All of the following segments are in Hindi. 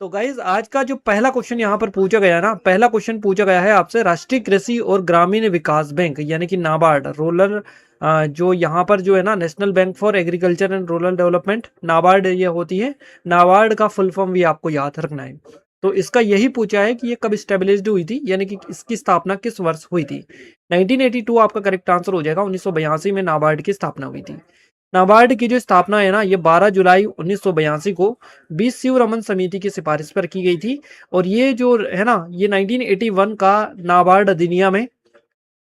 तो गाइज आज का जो पहला क्वेश्चन यहाँ पर पूछा गया ना, पहला क्वेश्चन पूछा गया है आपसे राष्ट्रीय कृषि और ग्रामीण विकास बैंक यानी कि नाबार्ड रूरल, जो यहाँ पर जो है ना national bank for agriculture and rural development NABARD ये होती है। नाबार्ड का फुल फॉर्म भी आपको याद रखना है। तो इसका यही पूछा है कि ये कब स्टेब्लिश्ड हुई थी, यानी कि इसकी स्थापना किस वर्ष हुई थी। 1982 आपका करेक्ट आंसर हो जाएगा। 1982 में नाबार्ड की स्थापना हुई थी। नाबार्ड की जो स्थापना है ना, ये 12 जुलाई 1982 को 20 शिवरमन समिति की सिफारिश पर की गई थी। और ये जो है ना, ये 1981 का नाबार्ड अधिनियम है,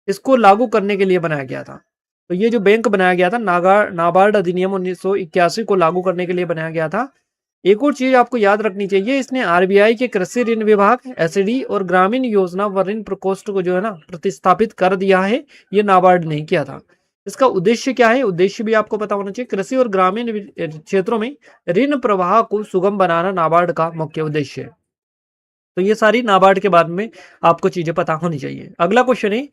इसको लागू करने के लिए बनाया गया था। तो ये जो बैंक बनाया गया था नाबार्ड अधिनियम 1981 को लागू करने के लिए बनाया गया था। एक और चीज आपको याद रखनी चाहिए, इसने आरबीआई के कृषि ऋण विभाग एसडी और ग्रामीण योजना व ऋण प्रकोष्ठ को जो है ना प्रतिस्थापित कर दिया है। ये नाबार्ड नहीं किया था। इसका उद्देश्य क्या है, उद्देश्य भी आपको पता होना चाहिए। कृषि और ग्रामीण क्षेत्रों में ऋण प्रवाह को सुगम बनाना नाबार्ड का मुख्य उद्देश्य है। तो ये सारी नाबार्ड के बारे में आपको चीजें पता होनी चाहिए। अगला क्वेश्चन है,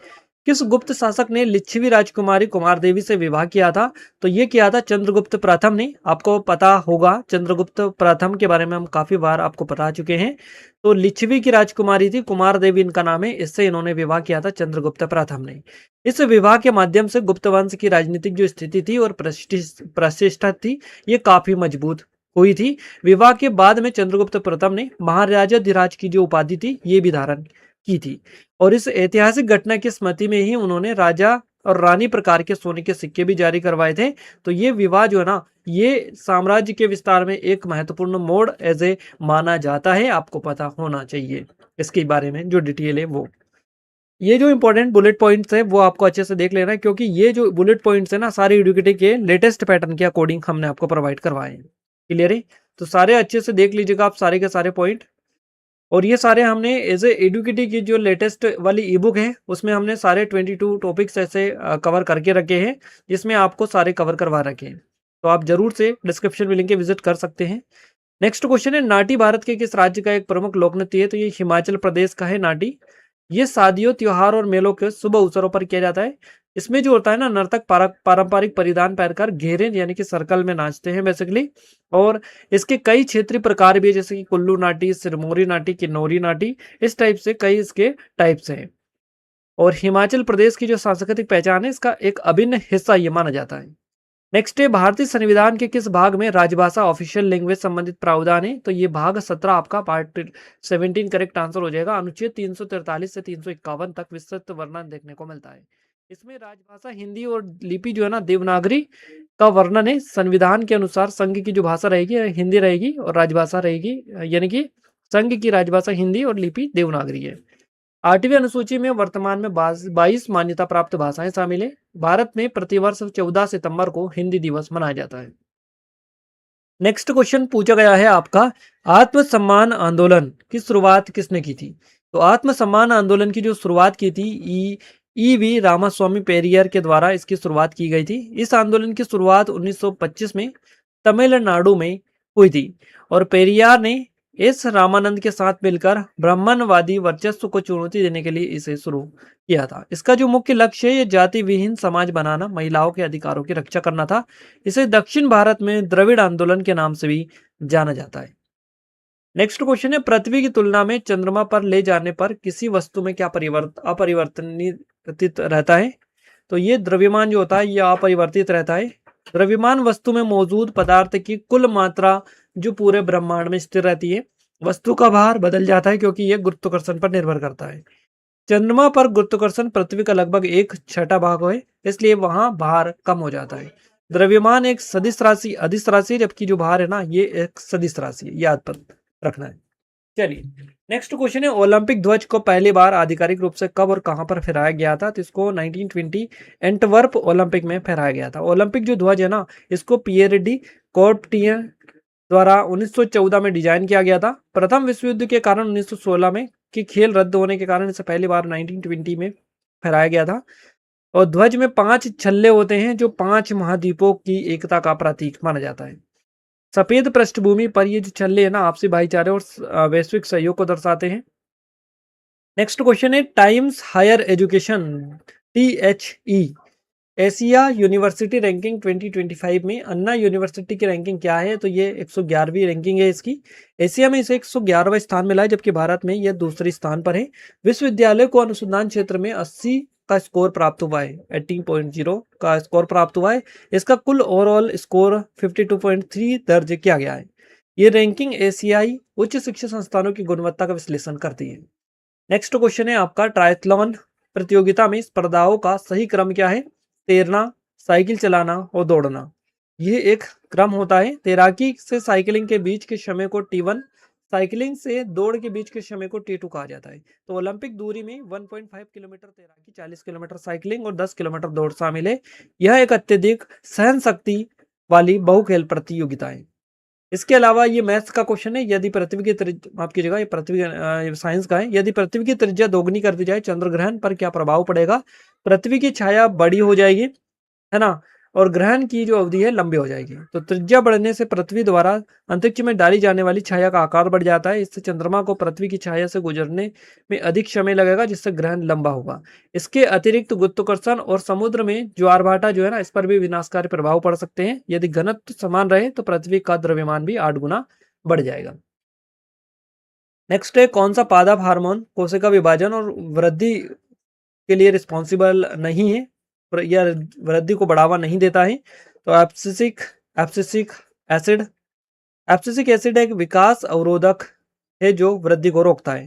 किस गुप्त शासक ने लिच्छवी राजकुमारी कुमार देवी से विवाह किया था। तो ये किया था चंद्रगुप्त प्रथम ने। आपको पता होगा चंद्रगुप्त प्रथम के बारे में हम काफी बार आपको बता चुके हैं। तो लिच्छवी की राजकुमारी थी कुमार देवी इनका नाम है, इससे इन्होंने विवाह किया था चंद्रगुप्त प्रथम ने। इस विवाह के माध्यम से गुप्त वंश की राजनीतिक जो स्थिति थी और प्रतिष्ठा थी, ये काफी मजबूत हुई थी। विवाह के बाद में चंद्रगुप्त प्रथम ने महाराजाधिराज की जो उपाधि थी ये भी धारण की थी। और इस ऐतिहासिक घटना की स्मृति में ही उन्होंने राजा और रानी प्रकार के सोने के सिक्के भी जारी करवाए थे। तो ये विवाह जो है ना, ये साम्राज्य के विस्तार में एक महत्वपूर्ण मोड़ एज ए माना जाता है। आपको पता होना चाहिए इसके बारे में जो डिटेल है वो। ये जो इंपॉर्टेंट बुलेट पॉइंट्स है वो आपको अच्छे से देख लेना है, क्योंकि ये जो बुलेट पॉइंट्स है ना सारे एडुकेटिव के लेटेस्ट पैटर्न के अकॉर्डिंग हमने आपको प्रोवाइड करवाए हैं। क्लियर है? तो सारे अच्छे से देख लीजिएगा आप सारे के सारे पॉइंट। और ये सारे हमने एज ए एडुकेटिव की जो लेटेस्ट वाली ई बुक है उसमें हमने सारे 22 टॉपिक्स ऐसे कवर करके रखे हैं, जिसमें आपको सारे कवर करवा रखे हैं। तो आप जरूर से डिस्क्रिप्शन में लिंक के विजिट कर सकते हैं। नेक्स्ट क्वेश्चन है, नाटी भारत के किस राज्य का एक प्रमुख लोक नृत्य है। तो ये हिमाचल प्रदेश का है नाटी। ये शादियों त्योहार और मेलों के शुभ अवसरों पर किया जाता है। इसमें जो होता है ना, नर्तक पारंपरिक परिधान पहनकर घेरे यानी कि सर्कल में नाचते हैं बेसिकली। और इसके कई क्षेत्रीय प्रकार भी है, जैसे कि कुल्लू नाटी, सिरमौरी नाटी, किन्नौरी नाटी, इस टाइप से कई इसके टाइप्स हैं। और हिमाचल प्रदेश की जो सांस्कृतिक पहचान है इसका एक अभिन्न हिस्सा ये माना जाता है। नेक्स्ट है, भारतीय संविधान के किस भाग में राजभाषा ऑफिशियल लैंग्वेज संबंधित प्रावधान है। तो ये भाग 17 आपका पार्ट 17 करेक्ट आंसर हो जाएगा। अनुच्छेद 343 से 351 तक विस्तृत वर्णन देखने को मिलता है। इसमें राजभाषा हिंदी और लिपि जो है ना देवनागरी का वर्णन है। संविधान के अनुसार संघ की जो भाषा रहेगी हिंदी रहेगी और राजभाषा रहेगी, यानी कि संघ की राजभाषा हिंदी और लिपि देवनागरी है। 8वीं अनुसूची में वर्तमान में 22 मान्यता प्राप्त भाषाएं शामिल है। भारत में प्रतिवर्ष 14 सितंबर को हिंदी दिवस मनाया जाता है। नेक्स्ट क्वेश्चन पूछा गया है आपका, आत्मसम्मान आंदोलन की शुरुआत किसने की थी। तो आत्मसम्मान आंदोलन की जो शुरुआत की थी वी रामास्वामी पेरियर के द्वारा इसकी शुरुआत की गई थी। इस आंदोलन की शुरुआत 1925 में तमिलनाडु में हुई थी। और पेरियार ने एस रामानंद के साथ मिलकर ब्राह्मणवादी वर्चस्व को चुनौती देने के लिए इसे शुरू किया था। इसका जो मुख्य लक्ष्य है ये जाति विहीन समाज बनाना, महिलाओं के अधिकारों की रक्षा करना था। इसे दक्षिण भारत में द्रविड़ आंदोलन के नाम से भी जाना जाता है। नेक्स्ट क्वेश्चन है, पृथ्वी की तुलना में चंद्रमा पर ले जाने पर किसी वस्तु में क्या अपरिवर्तित रहता है। तो ये द्रव्यमान जो होता है ये अपरिवर्तित रहता है। द्रव्यमान वस्तु में मौजूद पदार्थ की कुल मात्रा जो पूरे ब्रह्मांड में स्थिर रहती है। वस्तु का भार बदल जाता है क्योंकि यह गुरुत्वाकर्षण पर निर्भर करता है। चंद्रमा पर गुरुत्वाकर्षण पृथ्वी का लगभग 1/6 भाग है, इसलिए वहां भार कम हो जाता है। द्रव्यमान एक सदिश राशि अदिश राशि, जबकि जो भार है ना ये एक सदिश राशि है, याद पर रखना है। चलिए नेक्स्ट क्वेश्चन है, ओलंपिक ध्वज को पहली बार आधिकारिक रूप से कब और कहां पर फहराया गया था। तो इसको 1920 एंटवर्प ओलंपिक में फहराया गया था। ओलंपिक जो ध्वज है ना इसको पियर डी कॉर्बटियर द्वारा 1914 में डिजाइन किया गया था। प्रथम विश्व युद्ध के कारण 1916 में कि खेल रद्द होने के कारण इसे पहली बार 1920 में फहराया गया था। और ध्वज में 5 छल्ले होते हैं जो 5 महाद्वीपों की एकता का प्रतीक माना जाता है। सफेद पृष्ठभूमि पर ये जो छल्ले है ना आपसी भाईचारे और वैश्विक सहयोग को दर्शाते हैं। नेक्स्ट क्वेश्चन है, Times Higher Education THE Asia university ranking 2025 में अन्ना यूनिवर्सिटी की रैंकिंग क्या है, तो ये 111वीं रैंकिंग है इसकी। एशिया में इसे 111वां स्थान मिला है, जबकि भारत में यह दूसरे स्थान पर है। विश्वविद्यालय को अनुसंधान क्षेत्र में 80 का स्कोर प्राप्त हुआ है, 80.0 का स्कोर प्राप्त हुआ है। इसका कुल ओवरऑल स्कोर 52.3 दर्ज किया गया है। ये रैंकिंग एशियाई उच्च शिक्षा संस्थानों की गुणवत्ता का विश्लेषण करती है। नेक्स्ट क्वेश्चन है आपका, ट्रायथलॉन प्रतियोगिता में स्पर्धाओं का सही क्रम क्या है? तैरना, साइकिल चलाना और दौड़ना। ये एक क्रम होता है। तैराकी से साइकिलिंग के बीच के समय को T1, साइकिलिंग से दौड़ के बीच के समय को T2 कहा जाता है। तो ओलंपिक दूरी में 1.5 किलोमीटर तैराकी, 40 किलोमीटर साइकिलिंग और 10 किलोमीटर दौड़ शामिल है। यह एक अत्यधिक सहन शक्ति वाली बहुखेल प्रतियोगिता है। इसके अलावा ये मैथ्स का क्वेश्चन है, यदि पृथ्वी की त्रिज्या, माफ कीजिएगा ये पृथ्वी साइंस का है, यदि पृथ्वी की त्रिज्या दोगुनी कर दी जाए चंद्र ग्रहण पर क्या प्रभाव पड़ेगा? पृथ्वी की छाया बड़ी हो जाएगी, है ना, और ग्रहण की जो अवधि है लंबी हो जाएगी। तो त्रिज्या बढ़ने से पृथ्वी द्वारा अंतरिक्ष में डाली जाने वाली छाया का आकार बढ़ जाता है। इससे चंद्रमा को पृथ्वी की छाया से गुजरने में अधिक समय लगेगा, जिससे ग्रहण लंबा होगा। इसके अतिरिक्त गुरुत्वाकर्षण और समुद्र में ज्वार भाटा जो है ना, इस पर भी विनाशकारी प्रभाव पड़ सकते हैं। यदि घनत्व समान रहे तो पृथ्वी का द्रव्यमान भी 8 गुना बढ़ जाएगा। नेक्स्ट है, कौन सा पादप हार्मोन कोशिका विभाजन और वृद्धि के लिए रिस्पॉन्सिबल नहीं है, या वृद्धि को बढ़ावा नहीं देता है? तो abscisic abscisic acid abscisic acid एक विकास अवरोधक है जो वृद्धि को रोकता है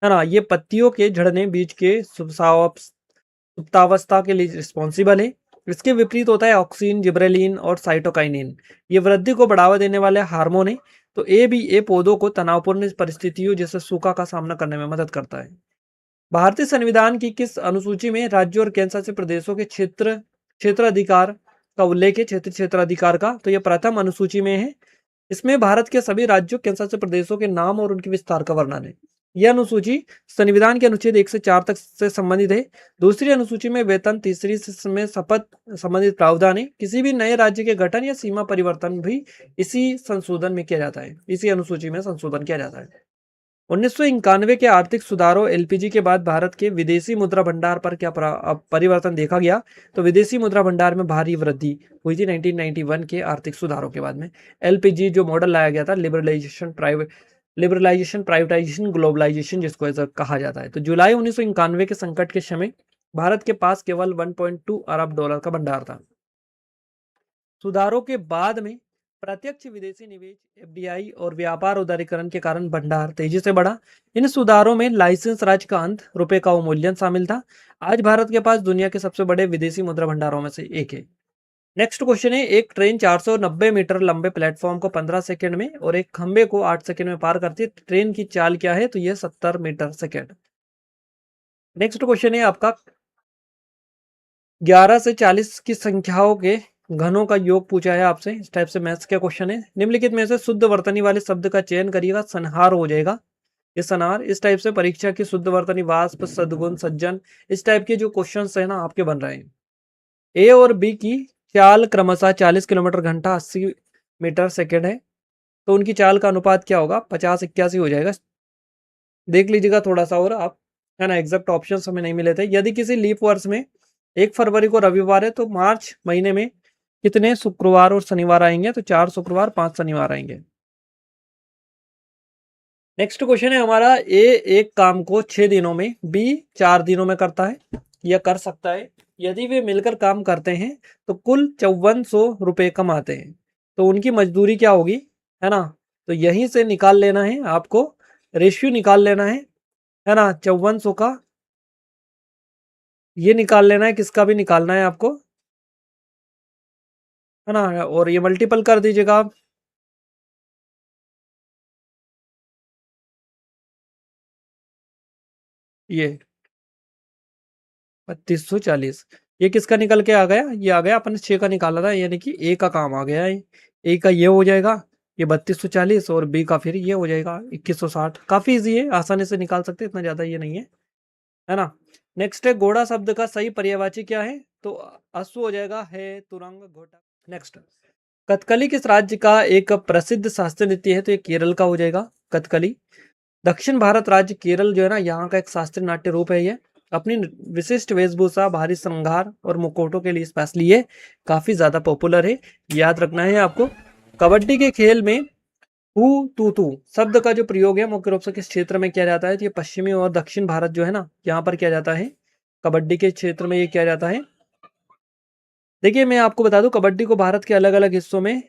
ना। ये पत्तियों के झड़ने, बीज के सुप्तावस्था के लिए रिस्पॉन्सिबल है। इसके विपरीत होता है ऑक्सिन, जिब्रेलिन और साइटोकाइनिन। ये वृद्धि को बढ़ावा देने वाले हार्मोन है। तो ए पौधों को तनावपूर्ण परिस्थितियों जैसे सूखा का सामना करने में मदद करता है। भारतीय संविधान की किस अनुसूची में राज्यों और केंद्र शासित प्रदेशों के क्षेत्र अधिकार का उल्लेख है? क्षेत्र अधिकार का, तो यह प्रथम अनुसूची में है। इसमें भारत के सभी राज्यों, केंद्र शासित प्रदेशों के नाम और उनके विस्तार का वर्णन है। यह अनुसूची संविधान के अनुच्छेद 1 से 4 तक से संबंधित है। दूसरी अनुसूची में वेतन, तीसरी में शपथ संबंधित प्रावधान है। किसी भी नए राज्य के गठन या सीमा परिवर्तन भी इसी संशोधन में किया जाता है, इसी अनुसूची में संशोधन किया जाता है। 1991 के आर्थिक सुधारों एलपीजी के बाद भारत के विदेशी मुद्रा भंडार पर क्या परिवर्तन देखा गया? तो विदेशी मुद्रा भंडार में भारी वृद्धि हुई थी 1991 के आर्थिक सुधारों के बाद में। एलपीजी जो मॉडल लाया गया था, लिबरलाइजेशन, प्राइवेटाइजेशन, ग्लोबलाइजेशन जिसको ऐसा कहा जाता है। तो जुलाई 1991 के संकट के समय भारत के पास केवल 1.2 अरब डॉलर का भंडार था। सुधारों के बाद में प्रत्यक्ष विदेशी निवेश, एफडीआई और व्यापार उदारीकरण के कारण भंडार तेजी से बढ़ा। इन सुधारों में लाइसेंस राज का अंत, रुपए का अवमूल्यन शामिल था। आज भारत के पास दुनिया के सबसे बड़े विदेशी मुद्रा भंडारों में से एक है। नेक्स्ट क्वेश्चन है, एक ट्रेन 490 मीटर लंबे प्लेटफॉर्म को 15 सेकंड में और एक खंबे को 8 सेकंड में पार करती है। ट्रेन की चाल क्या है? तो यह 70 मीटर सेकंड। नेक्स्ट क्वेश्चन है आपका, 11 से 40 की संख्याओं के घनों का योग पूछा है आपसे। इस टाइप से मैथ्स का क्वेश्चन है। निम्नलिखित में से शुद्ध वर्तनी वाले शब्द का चयन करिएगा। संहार हो जाएगा ये, संहार। इस टाइप से परीक्षा की शुद्ध वर्तनी, वाष्प, सद्गुण, सज्जन, इस टाइप के जो क्वेश्चन है ना आपके बन रहे हैं। ए और बी की चाल क्रमशः 40 किलोमीटर घंटा, 80 मीटर सेकेंड है। तो उनकी चाल का अनुपात क्या होगा? 50-81 हो जाएगा। देख लीजिएगा थोड़ा सा और आप, है ना, एग्जैक्ट ऑप्शन हमें नहीं मिले थे। यदि किसी लीप वर्ष में 1 फरवरी को रविवार है तो मार्च महीने में कितने शुक्रवार और शनिवार आएंगे? तो 4 शुक्रवार, 5 शनिवार आएंगे। नेक्स्ट क्वेश्चन है हमारा, ए एक काम को 6 दिनों में, बी 4 दिनों में करता है या कर सकता है। यदि वे मिलकर काम करते हैं तो कुल 5400 रुपए कमाते हैं। तो उनकी मजदूरी क्या होगी, है ना? तो यहीं से निकाल लेना है आपको, रेशियो निकाल लेना है ना। 5400 का ये निकाल लेना है, किसका भी निकालना है आपको, है ना, और ये मल्टीपल कर दीजिएगा आप। ये 3240, ये किसका निकल के आ गया? ये आ गया अपन 6 का निकाला था, यानी कि ए का काम आ गया है। ए का ये हो जाएगा, ये 3240, और बी का फिर ये हो जाएगा 2160। काफी इजी है, आसानी से निकाल सकते, इतना ज्यादा ये नहीं है ना। नेक्स्ट है, घोड़ा शब्द का सही पर्यायवाची क्या है? तो अश्व हो जाएगा, है, तुरंग, घोटा। नेक्स्ट, कथकली किस राज्य का एक प्रसिद्ध शास्त्रीय नृत्य है? तो ये केरल का हो जाएगा कथकली। दक्षिण भारत राज्य केरल जो है ना, यहाँ का एक शास्त्रीय नाट्य रूप है ये। अपनी विशिष्ट वेशभूषा, भारी श्रृंगार और मुखौटों के लिए स्पेशली ये काफी ज्यादा पॉपुलर है, याद रखना है आपको। कबड्डी के खेल में हु तू तू शब्द का जो प्रयोग है मुख्य रूप से किस क्षेत्र में किया जाता है? तो ये पश्चिमी और दक्षिण भारत जो है ना, यहाँ पर किया जाता है। कबड्डी के क्षेत्र में ये किया जाता है। देखिए मैं आपको बता दूं, कबड्डी को भारत के अलग अलग हिस्सों में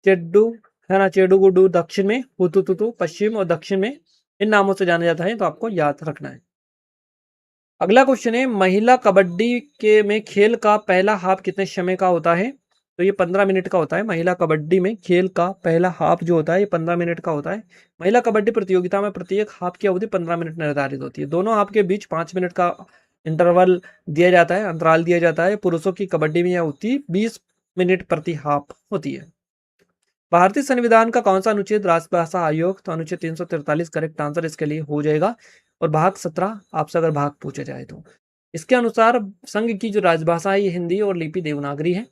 चेड्डू है ना, चेडू गुड्डू दक्षिण में, हुतुतुतु पश्चिम और दक्षिण में, इन नामों से जाना जाता है, तो आपको याद रखना है। अगला क्वेश्चन है, महिला कबड्डी के में खेल का पहला हाफ कितने समय का होता है? तो ये 15 मिनट का होता है। महिला कबड्डी में खेल का पहला हाफ जो होता है ये 15 मिनट का होता है। महिला कबड्डी प्रतियोगिता में प्रत्येक हाफ की अवधि 15 मिनट निर्धारित होती है। दोनों हाफ के बीच 5 मिनट का इंटरवल दिया जाता है, अंतराल दिया जाता है। पुरुषों की कबड्डी में यह होती 20 मिनट प्रति हाफ होती है। भारतीय संविधान का कौन सा अनुच्छेद राजभाषा आयोग? तो अनुच्छेद 343 करेक्ट आंसर इसके लिए हो जाएगा। और भाग 17 आपसे अगर भाग पूछा जाए तो इसके अनुसार संघ की जो राजभाषा है ये हिंदी और लिपि देवनागरी है।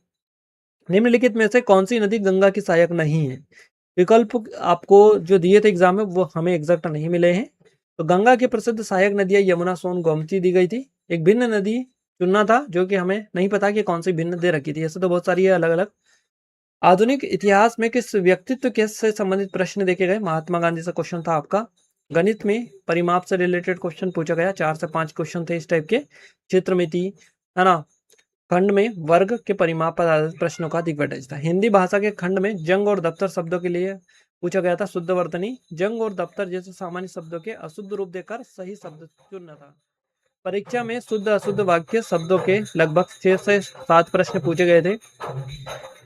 निम्नलिखित में से कौन सी नदी गंगा की सहायक नहीं है? विकल्प आपको जो दिए थे एग्जाम में वो हमें एग्जैक्ट नहीं मिले हैं। तो गंगा की प्रसिद्ध सहायक नदियां यमुना, सोन, गोमती दी गई थी। एक भिन्न नदी चुनना था जो कि हमें नहीं पता कि कौन सी भिन्न दे रखी थी, ऐसे तो बहुत सारी है अलग अलग। आधुनिक इतिहास में किस व्यक्तित्व के से संबंधित प्रश्न देखे गए? महात्मा गांधी से क्वेश्चन था आपका। गणित में परिमाप से रिलेटेड क्वेश्चन पूछा गया, 4 से 5 क्वेश्चन थे इस टाइप के। चित्रमिति है ना, खंड में वर्ग के परिमाप पर आधारित प्रश्नों का दिग्विजय था। हिंदी भाषा के खंड में जंग और दफ्तर शब्दों के लिए पूछा गया था शुद्ध वर्तनी। जंग और दफ्तर जैसे सामान्य शब्दों के अशुद्ध रूप देकर सही शब्द चुनना था। परीक्षा में शुद्ध अशुद्ध वाक्य शब्दों के लगभग 6 से 7 प्रश्न पूछे गए थे।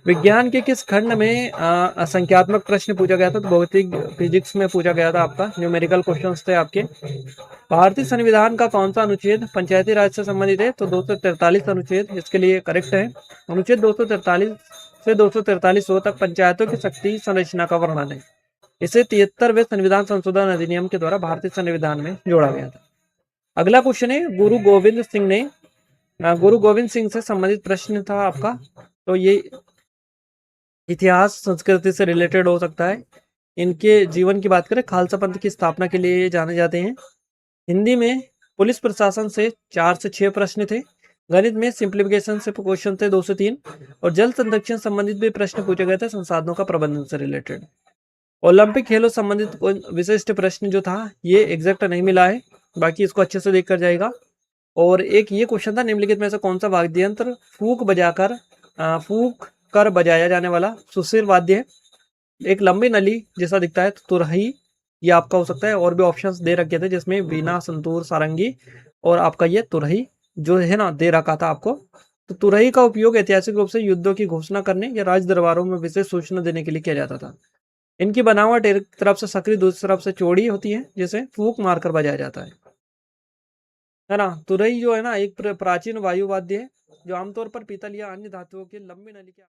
विज्ञान के किस खंड में संख्यात्मक प्रश्न पूछा गया था? तो भौतिक फिजिक्स में पूछा गया था आपका, न्यूमेरिकल क्वेश्चंस थे आपके। भारतीय संविधान का कौन सा अनुच्छेद पंचायती राज से संबंधित है? तो 243 अनुच्छेद इसके लिए करेक्ट है। अनुच्छेद 243 से 243 तक पंचायतों की शक्ति संरचना का वर्णन है। इसे 73वें संविधान संशोधन अधिनियम के द्वारा भारतीय संविधान में जोड़ा गया था। अगला क्वेश्चन है, गुरु गोविंद सिंह से संबंधित प्रश्न था आपका। तो ये इतिहास संस्कृति से रिलेटेड हो सकता है। इनके जीवन की बात करें, खालसा पंथ की स्थापना के लिए जाने जाते हैं। हिंदी में पुलिस प्रशासन से 4 से 6 प्रश्न थे। गणित में सिंप्लीफिकेशन से क्वेश्चन थे 2 से 3। और जल संरक्षण संबंधित भी प्रश्न पूछे गए थे, संसाधनों का प्रबंधन से रिलेटेड। ओलंपिक खेलों संबंधित विशिष्ट प्रश्न जो था ये एग्जैक्ट नहीं मिला है, बाकी इसको अच्छे से देख कर जाएगा। और एक ये क्वेश्चन था, निम्नलिखित में से कौन सा वाद्य यंत्र फूक कर बजाया जाने वाला सुशील वाद्य है? एक लंबी नली जैसा दिखता है, तो तुरही ये आपका हो सकता है। और भी ऑप्शंस दे रखे थे जिसमें वीणा, संतूर, सारंगी और आपका ये तुरही जो है ना दे रखा था आपको। तो तुरही का उपयोग ऐतिहासिक रूप से युद्धों की घोषणा करने या राज दरबारों में विशेष सूचना देने के लिए किया जाता था। इनकी बनावट एक तरफ से सक्रिय, दूसरी तरफ से चौड़ी होती है, जिसे फूक मारकर बजाया जाता है ना। तुरही जो है ना एक प्राचीन वायुवाद्य है जो आमतौर पर पीतल या अन्य धातुओं की लंबी नली के